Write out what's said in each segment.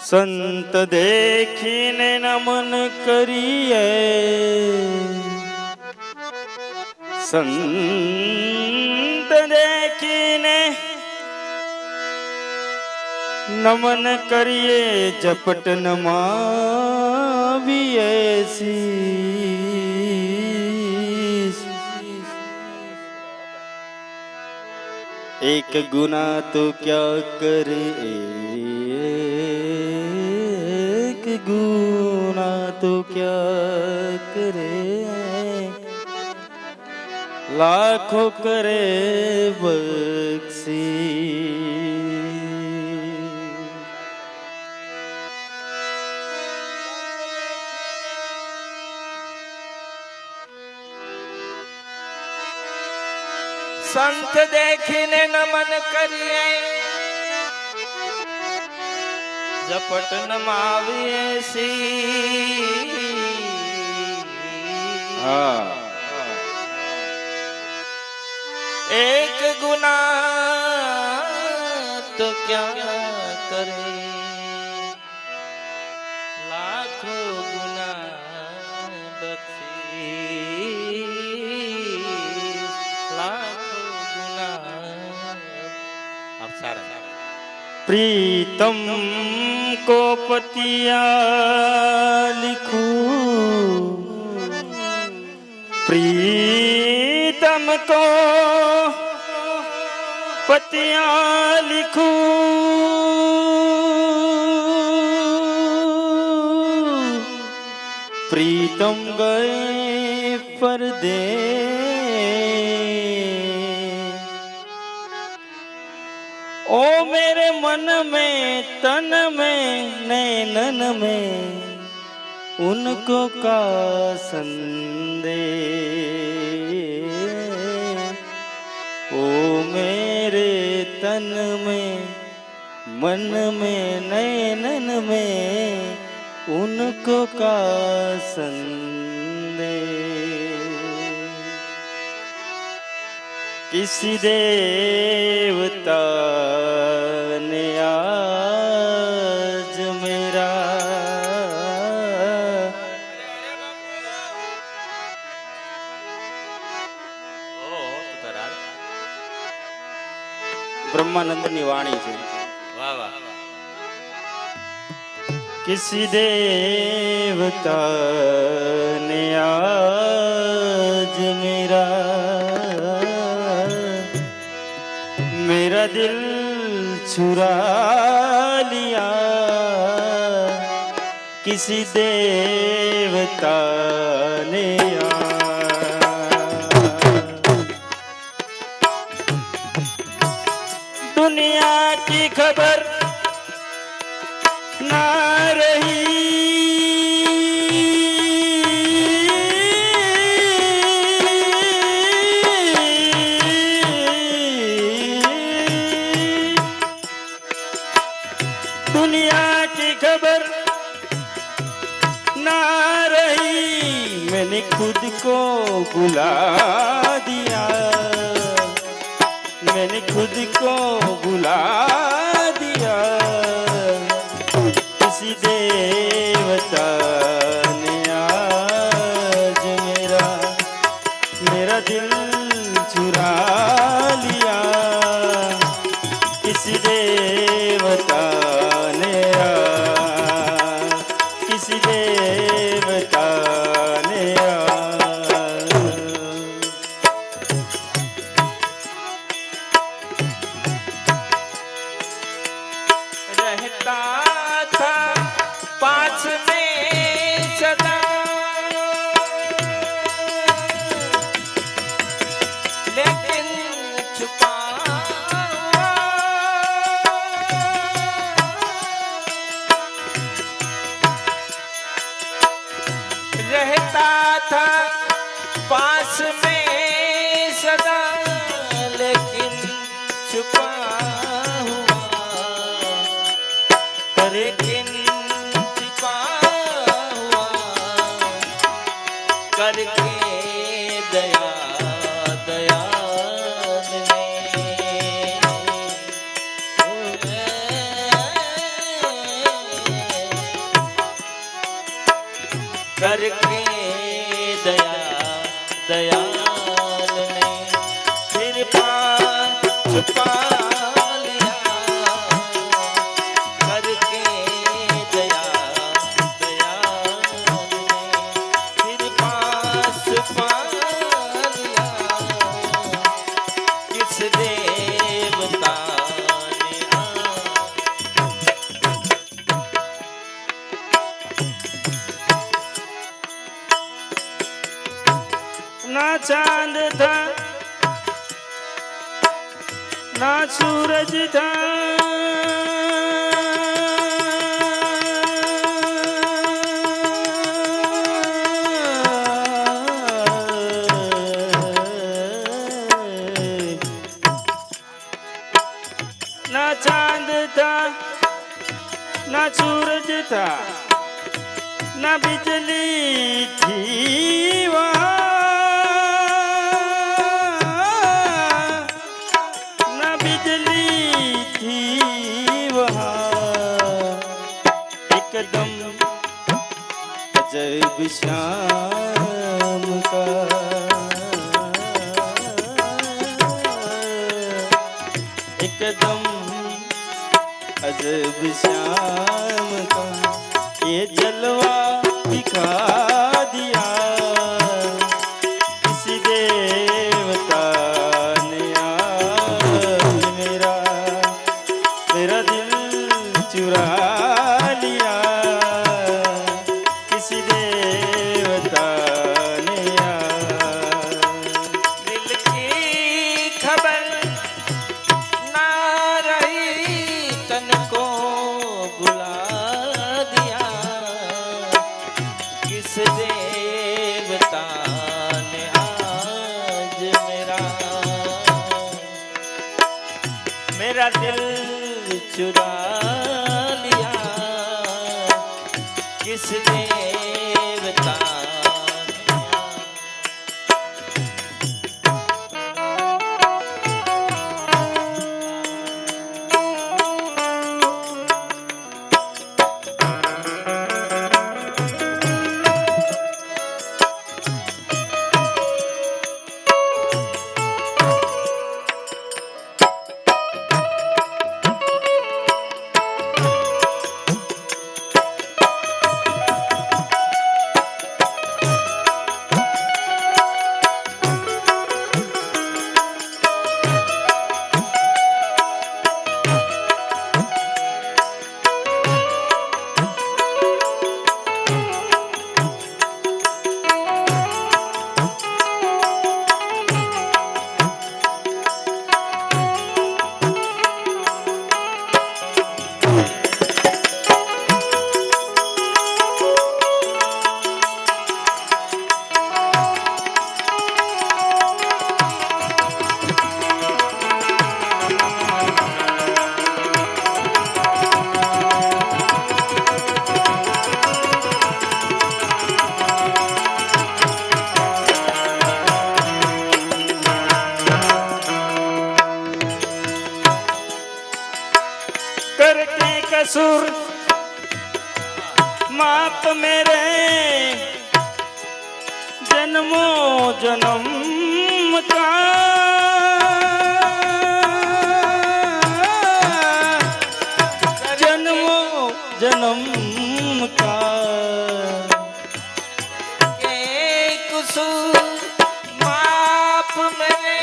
સંત દેખીને નમન કરીએ, સંત દેખીને નમન કરીએ, ઝપટ નમાવીએ શીશ। एक गुना तो क्या करे, एक गुना तो क्या करे, लाखों करे बख्शी। संत देखीने नमन करिए, झपट नमाविए शीश। एक गुना तो क्या करे, लाखों गुना बख्शी। प्रीतम को पतिया लिखूं, प्रीतम को पतिया लिखूं, प्रीतम गए परदेस। ओ मेरे मन में, तन में, नैनन में उनको का संदेश। ओ मेरे तन में, मन में, नैनन में उनको का संदेश। किसी देवता ने आज मेरा ब्रह्मानंद ની વાણી છે। वाह वाह। किसी देवता ने आज मेरा दिल चुरा लिया, किसी देवता ने दुनिया की खबर ना रही, दुनिया की खबर ना रही, मैंने खुद को बुला दिया, मैंने खुद को बुला दिया। किसी देवता ने आज मेरा दिल चुरा लिया, किसी देवता ने किसी देवता ने रहता था पास में सदा, लेकिन छुपा रहता था पास में सदा, करके दया दयाल ने करके दया दयाल ने फिर छुपा लिया करके दया दयाल ने फिर पास पा लिया किस देवता ने ना चांद था ना सूरज था ना चांद था ना सूरज था ना बिजली थी वहाँ ना बिजली थी वहाँ एकदम अजब शाम का एकदम अजब शाम का ये जलवा दिखा दिया किसी देवता ने आज मेरा दिल चुरा लिया किसी देवता ने आज दिल की खबर ना रही तन को बुला दिया किस देवता ने आज मेरा दिल चुरा लिया किस देवता ने करके कसूर माप मेरे जन्मों जन्म का जन्मों जन्म का के कुसूर माप मेरे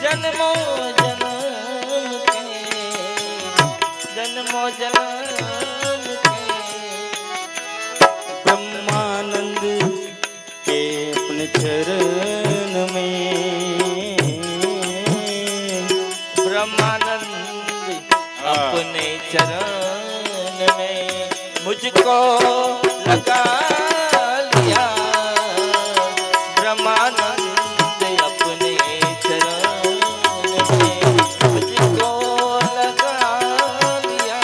जन्मों जन्म जन्म के ब्रह्मानंद के अपने चरण में ब्रह्मानंद अपने चरण में मुझको लगा लिया ब्रह्मानंद अपने चरण में मुझको लगा लिया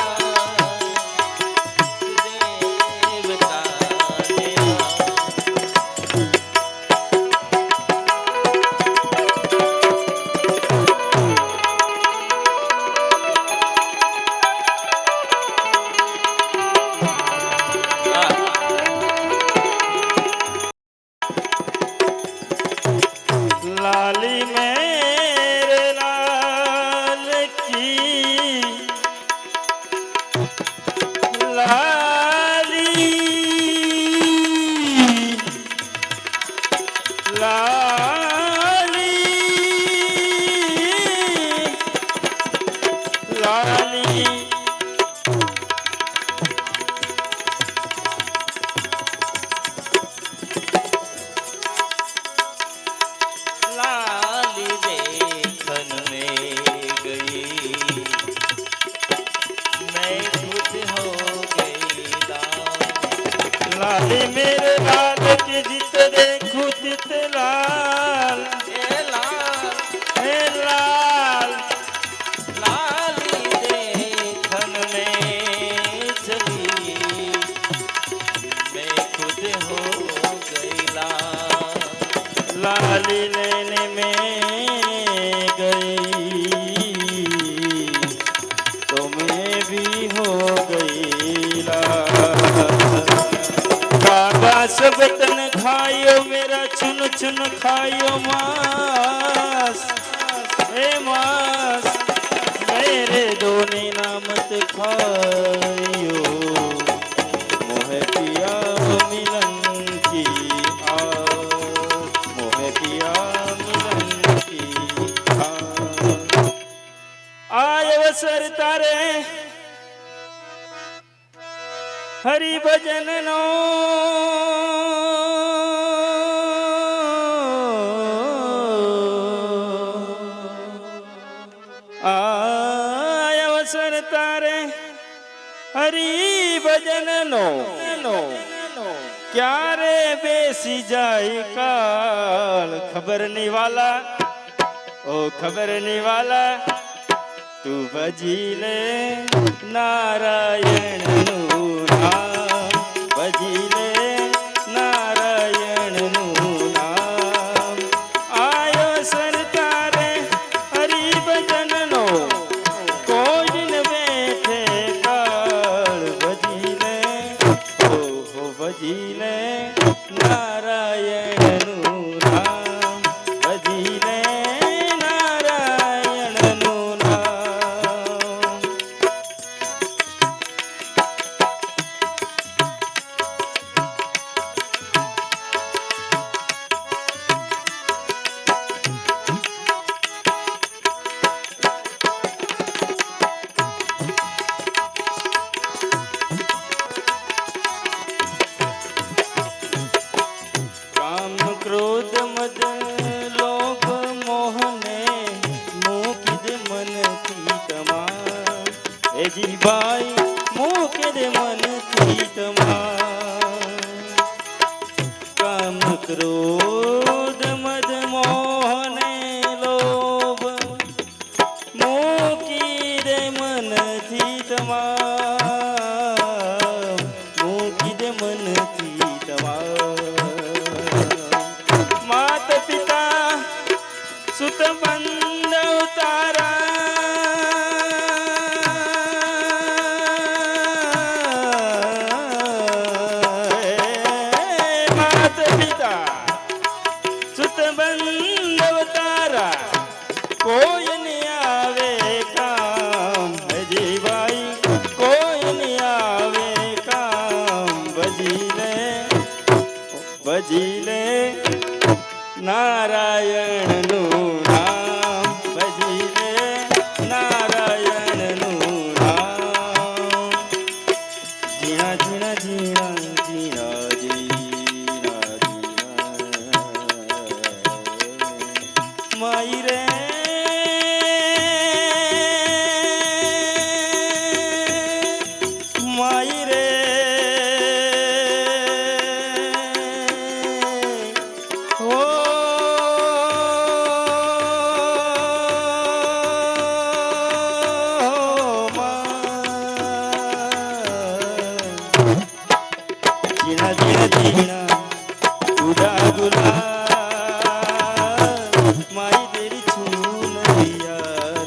आयो मोहे पिया मिलन की आस मोहे पिया मिलन की आस आय अवसर तारे हरि भजन नो आय अवसर तारे हरि भजन नो क्यारे बेसी जाए काल खबर नहीं वाला ओ खबर नहीं वाला तू भजी ले नारायण नु नाम भजी ले नारायण नु नाम आयो सर तारे हरि भजन नो कोई न बैठे काल भजी ले हो भजी ले नारायण नु नाम भजी ले क्रोध मद लोभ मोहने मुकिद मन थी तमा ए जी भाई मुकिद मन थी तमा काम क्रोध मद मोहने लोभ मुकिद मन थी तमा मुकिद मन थी तमा सुत बंद उतारा मात पिता सुत बंद उतारा कोई नहीं आवे काम जी भाई कोई नहीं आवे काम बजी ले नारायण नु नाम भजी ले नारायण नु नाम जीना जीना जीना जीना जीना जीना माई रे माई रे जीना जीना जीना उड़ा गुला माई तेरी छून दिया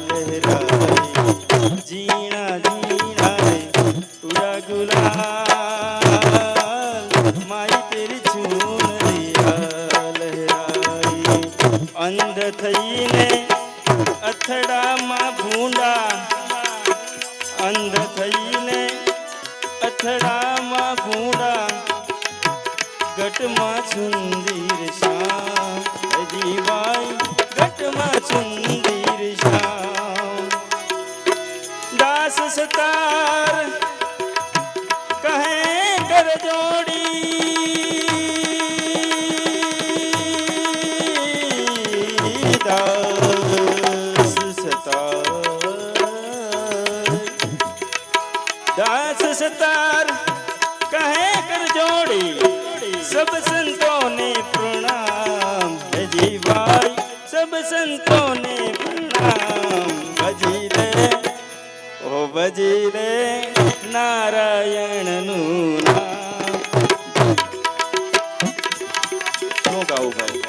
लहराए जीना जीना रे उड़ा गुला माई तेरी छून दिया लहराए अंध थई ने अथड़ा मा भूंडा अंध थई ने अथड़ा मा भूंडा गट मां सुंदर श्याम जी भाई गट मां सुंदर श्याम दास सतार कहे कर जोड़ी दास सतार कहे कर जोड़ी सब संतों ने प्रणाम जी भाई सब संतों ने प्रणाम भजी ले ओ भजी ले नारायण नु नाम क्यों गाओ भाई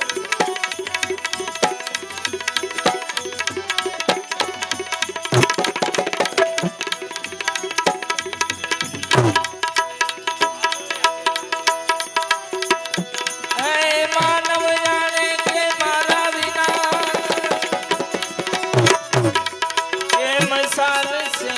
साल से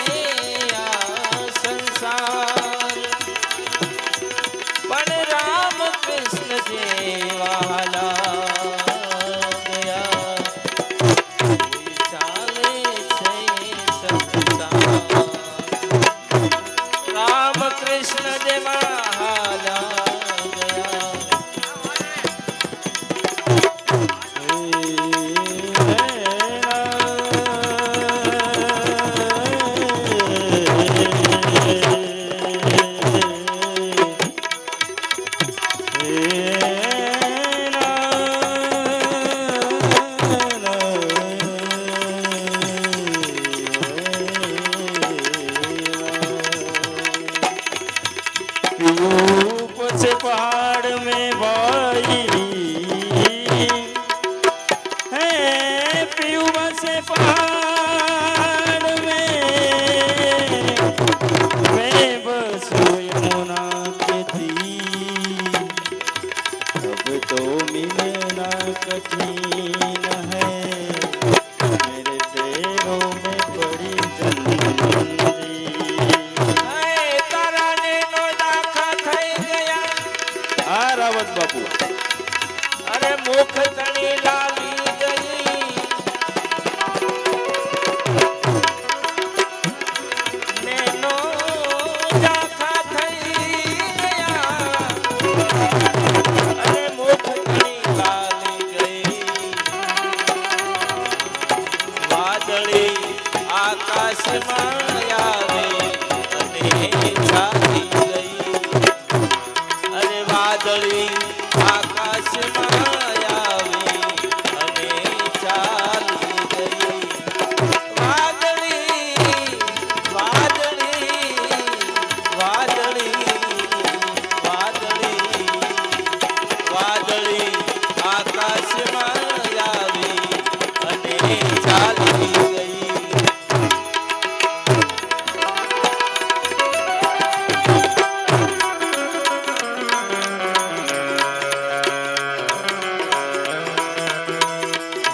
આકાશમાં આવે અને છાતી ગઈ. અરે વાદળી આકાશમાં આવે અને ચાલી ગઈ. વાદળી વાદળી વાદળી વાદળી વાદળી આકાશમાં આવી અને ચાલી ગઈ.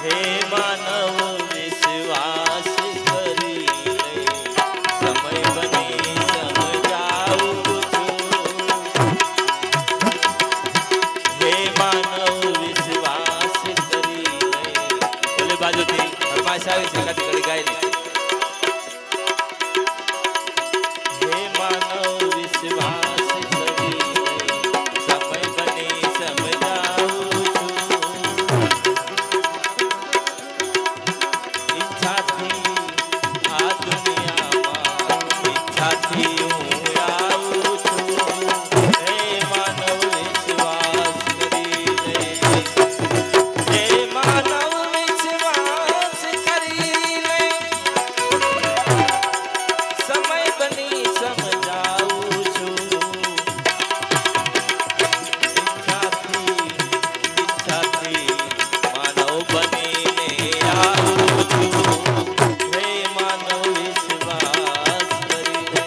હે માનવ વિશ્વાસ કરી લે, સમય બની સમજાવું છું. હે માનવ વિશ્વાસ કરી લે. ઓલી બાજુથી ફરમાઈશ આવી છે, એકાદી ઘડી ગાઈ લે. હે માનવ વિશ્વાસ કરી લે, સમય બની સમજાવું છું. ઈચ્છાથી આ દુનિયામાં ઈચ્છાથી હું આવું છું. હે માનવ વિશ્વાસ કરી લે. હે માનવ વિશ્વાસ કરી લે, સમય બની સમજાવું છું. ઈચ્છાથી માનવ બનીને આવું છું. હે માનવ વિશ્વાસ કરી લે.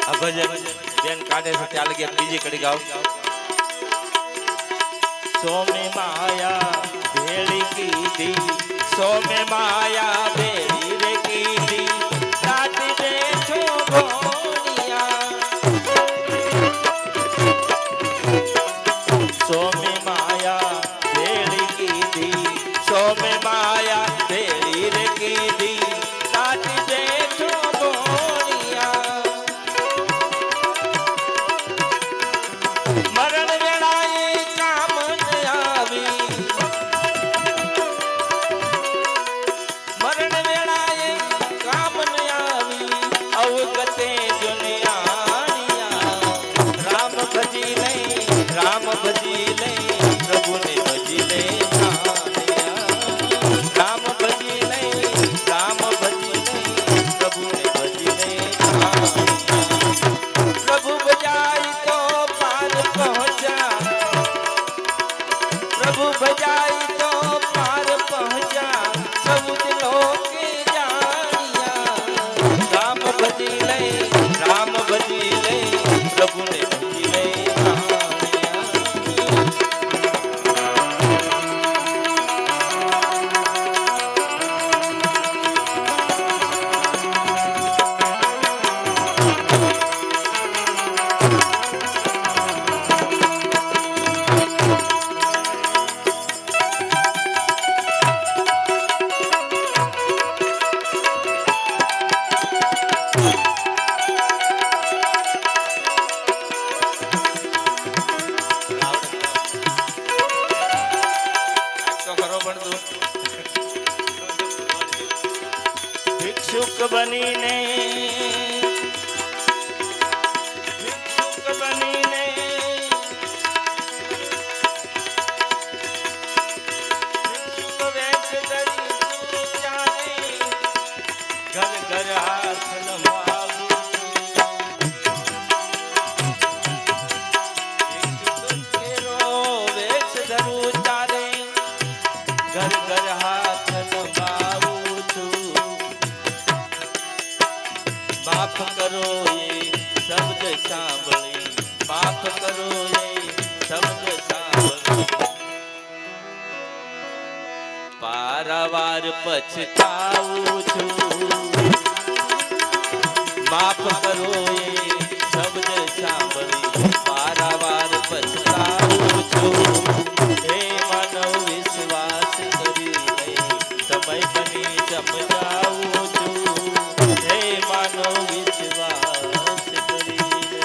આ ભજન બેન કાઢે છે ત્યાં લગી બીજી કડી ગાવ. સોમે માયા ભેળી કીધી, સોમે માયા ભેળી રે કીધી, સાથી બેઠો ગોણિયા. સોમે માયા ભેળી કીધી, સોમે માયા ભેળી રે કીધી, સાથી બેઠો ગોણિયા. મરણ વેળાએ કામ ન આવી, પણ દો ભિક્ષુક બનીને વેશ ધરી ચાલે, ઘર ઘર હાથ લંબાવું વેશ ધરું ચાલે, ઘર ઘર હાથ લંબાવું છું. માફ કરો એ શબ્દ સાંભળી, માફ કરો એ શબ્દ સાંભળી, પારાવાર પછતાવું છું. માફ કરો એ શબ્દ સાંભળી, પારાવાર પછતાવું છું. હે માનવ વિશ્વાસ કરી લે, સમય બની સમજાવું છું. હે માનવ વિશ્વાસ કરી લે.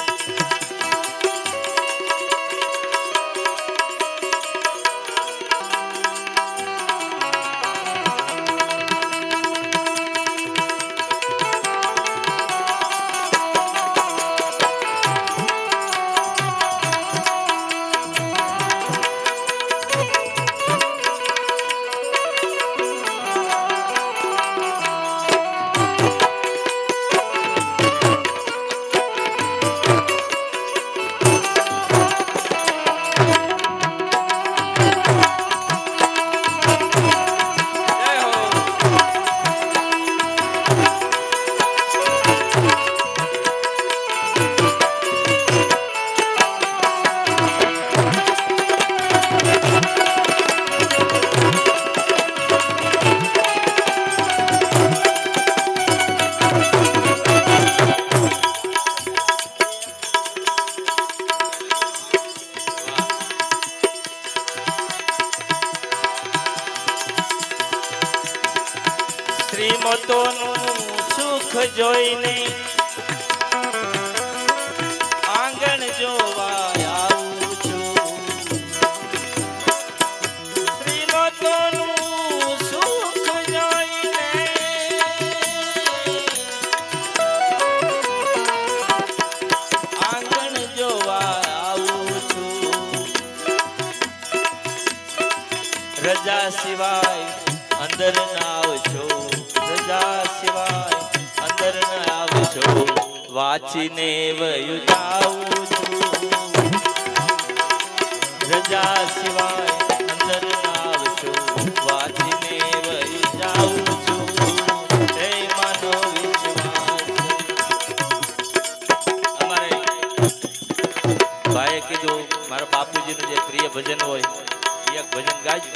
શ્રીમતોનું સુખ જોઈને આંગણ જોવા આવું છું. શ્રીમતોનું સુખ જોઈને આંગણ જોવા આવું છું. રજા સિવાય અંદર ના આવશો, રજા સિવાય અંદર ના આવશો. વાંચીને વયું જાઉં છું. રજા સિવાય અંદર ના આવશો, વાંચીને વયું જાઉં છું. હે માનો વિશ્વાસ. અમારે ભાઈએ કીધું મારા બાપુજીનું જે પ્રિય ભજન હોય એ એક ભજન ગાજો.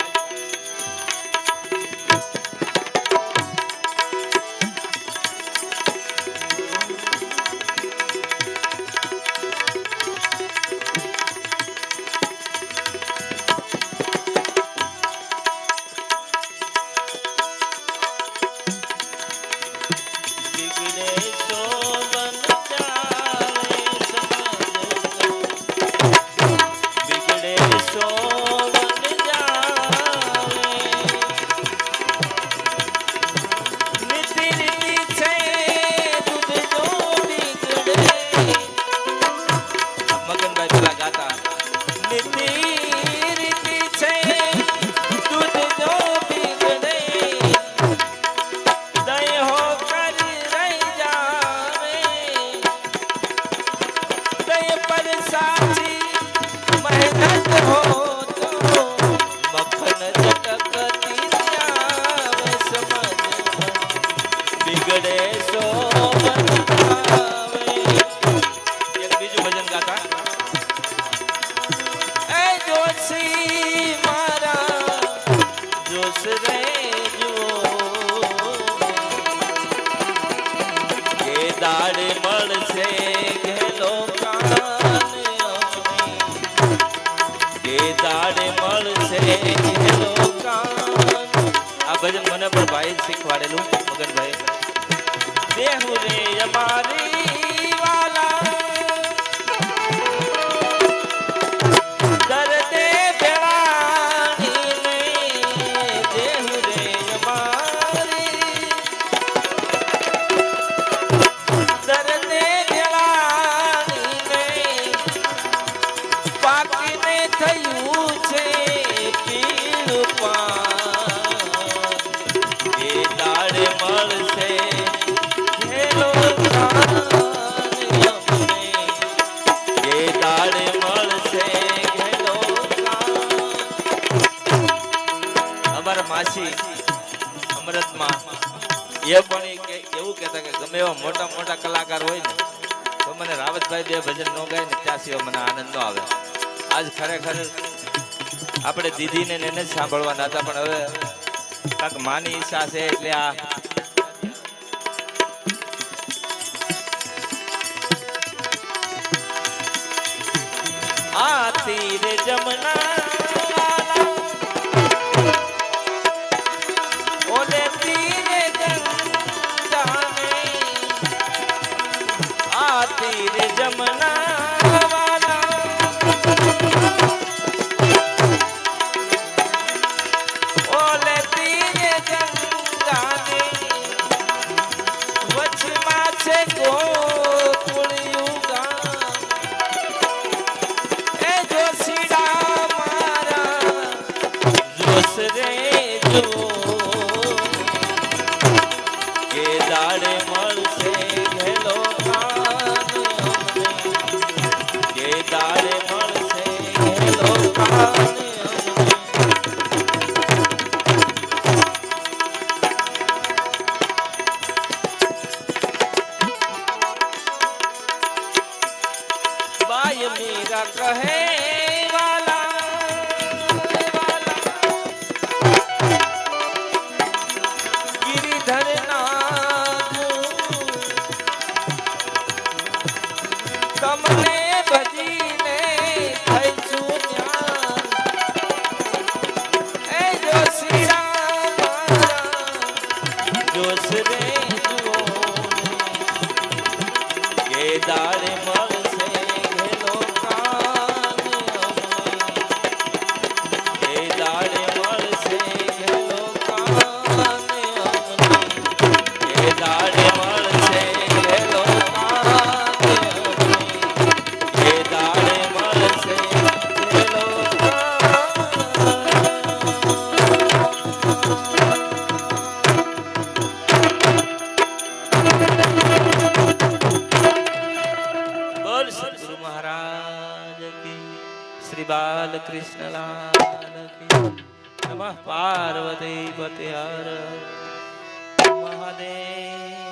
દાડે મળશે ઘેલો કાન કે દાડે મળશે ઘેલો કાન. આ ભજન મને પણ ભાઈ શીખવાડેલું મગનભાઈ. દેહુ રે અમારી વાલા દર્દે ભેળાની મારા માસી અમૃતમાં એ પણ એવું કહેતા કે ગમે એવા મોટા મોટા કલાકાર હોય ને તો મને રાવતભાઈ બે ભજન ન ગાય ને ત્યાં સિવાય મને આનંદ ન આવે. આજ ખરેખર આપણે દીદીને એને જ સાંભળવાના હતા, પણ હવે કાંક માની ઈચ્છા છે એટલે આ તીર જમના ઓલે તીરે ગંગા આ તીર જમના ઓલે તીરે ગંગા વચમાં છે ગોકુળિયું ગામ એ જોશીડા મારા જોશ રે જો કે દાડે મળશે ઘેલો કાન કે દાડે મળશે ઘેલો કાન. बाय मेरा कहे वाला गिरिधर नाथ તમને ભજીને થઈશું જ્ઞાન એ જોશીરા મારા જોશ રે જુઓ કે દાડે મળશે ઘેલો કાન કે દાડે મળશે ઘેલો કાન કે દાડે મળશે ઘેલો કાન કે દાડે મળશે ઘેલો બોલ સદગુરુ મહારાજ કી શ્રી બાલકૃષ્ણ લાલ કી નમઃ પાર્વતી પતે હર મહાદેવ.